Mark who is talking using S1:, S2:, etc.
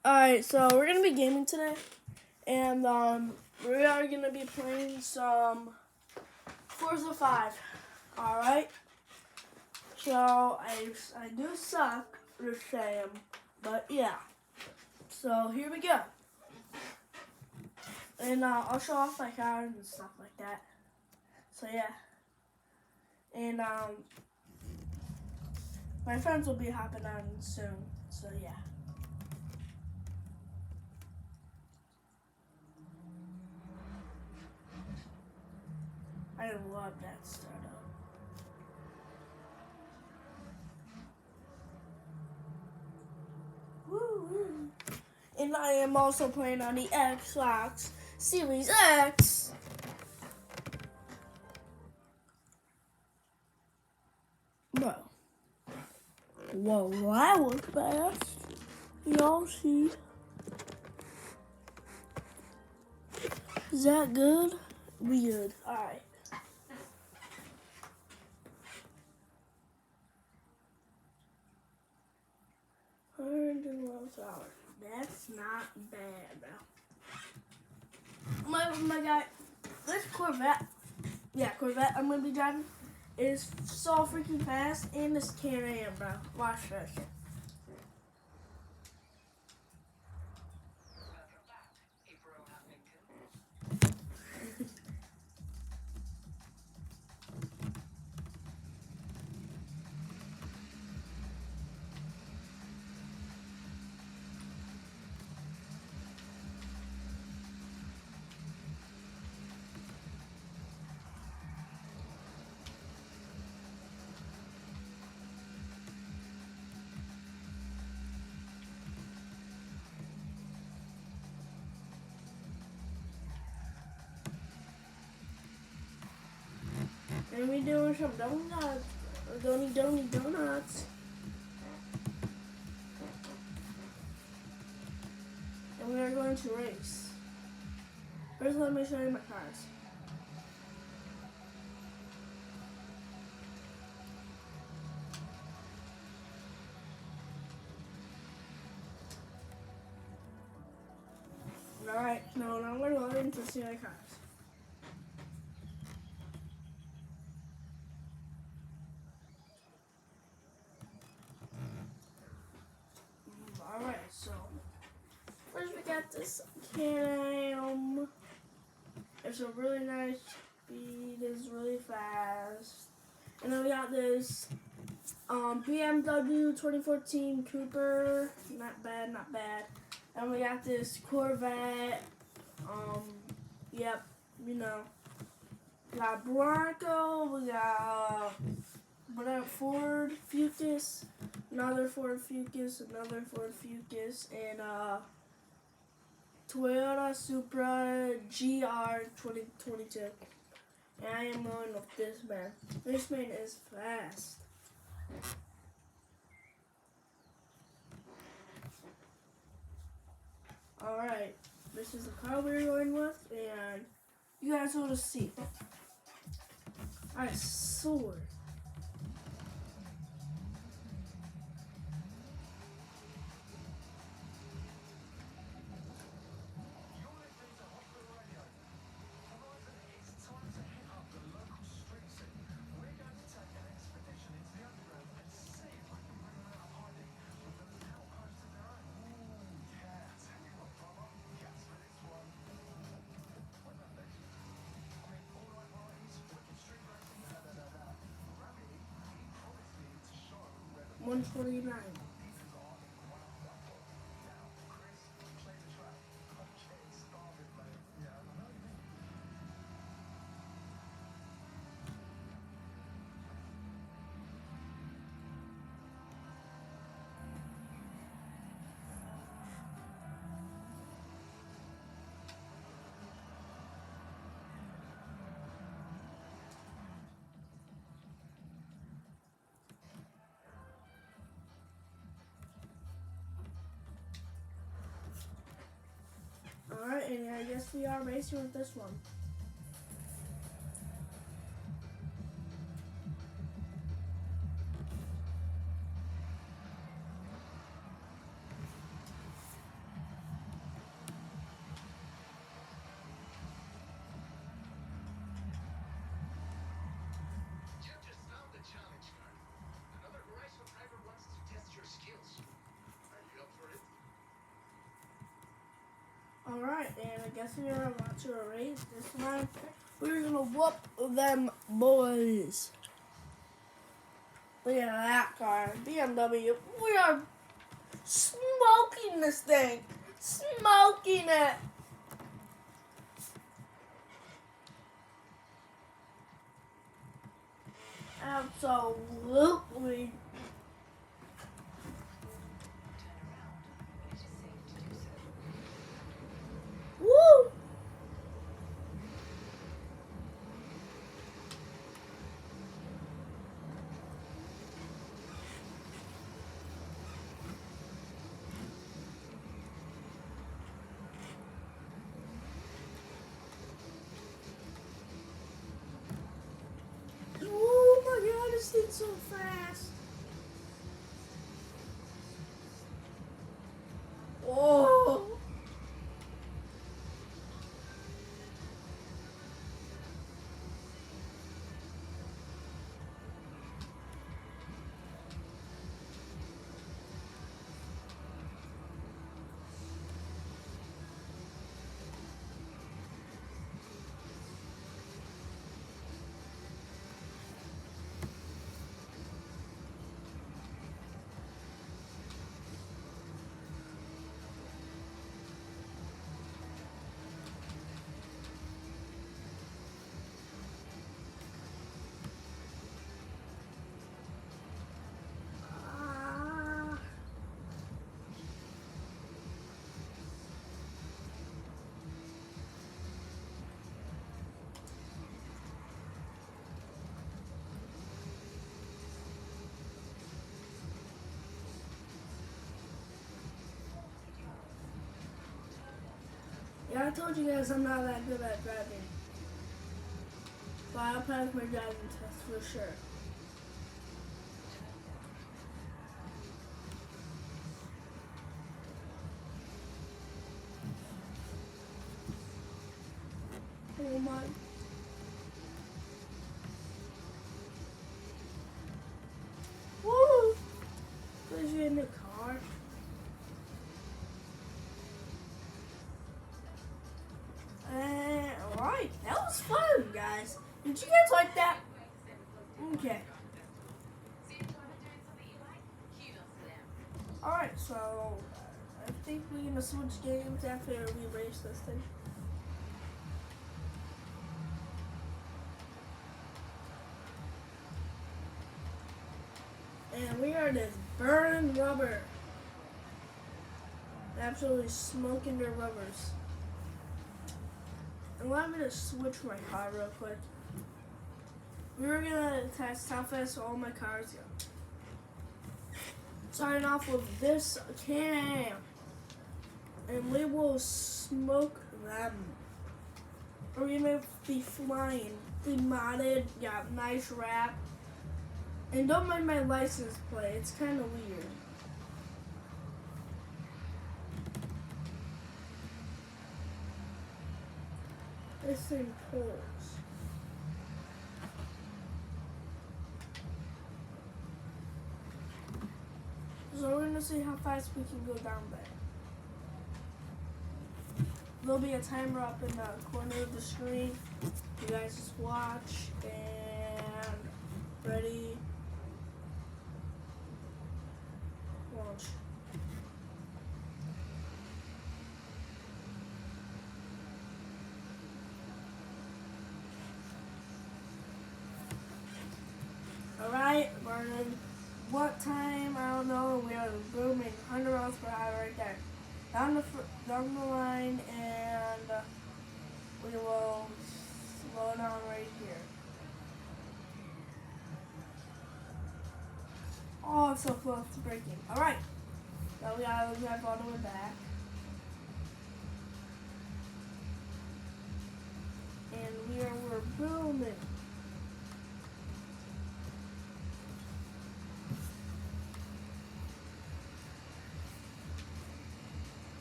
S1: Alright, so we're gonna be gaming today, and we are gonna be playing some Forza 5. Alright, so I do suck with Sam, but yeah. So here we go, and I'll show off my cars and stuff like that. So yeah, and my friends will be hopping on soon. So yeah. I love that startup. Woo-woo. And I am also playing on the Xbox Series X. Bro. Whoa, that was fast. Y'all see? Is that good? Weird. Alright. $112. That's not bad, bro. My guy, this Corvette, Corvette I'm gonna be driving is so freaking fast, and this Can-Am, bro. Watch that shit. And we doing some donuts. Donuts. And we are going to race. First, let me show you my cars. Alright, now I'm going to load into see my cars. Alright, so first we got this Can-Am. It's a really nice speed, it's really fast. And then we got this BMW 2014 Cooper. Not bad, not bad. And we got this Corvette. Yep, you know. We got Bronco, we got Ford Fucus, another Ford Fucus, and Toyota Supra GR 2022. And I am going with this man. This man is fast. Alright, this is the car we're going with, and you guys will just see. I soared. $129. Alright, and I guess we are racing with this one. Alright, and I guess we're about to erase this one. We're gonna whoop them boys. Look at that car. BMW. We are smoking this thing. Smoking it. Absolutely. Woo! Oh my god, this thing's so fast. Oh. Yeah, I told you guys I'm not that good at driving. But I'll pass my driving test for sure. Oh my. Woo! Because you're in the car. Alright, that was fun, guys. Did you guys like that? Okay. Alright, so I think we're gonna switch games after we race this thing. And we are just burning rubber. Absolutely smoking their rubbers. And let me just switch my car real quick. We're gonna test how fast all my cars go. Starting off with this Can-Am. And we will smoke them. We're gonna be flying. The modded, got nice wrap. And don't mind my license plate, it's kind of weird. This thing pulls. So we're gonna see how fast we can go down there. There'll be a timer up in the corner of the screen. You guys just watch and ready. Launch. Alright, Vernon. What time? I don't know. We are booming 100 miles per hour right there. Down the line, and we will slow down right here. Oh, it's so close to breaking. Alright. Now we gotta drive all the way back.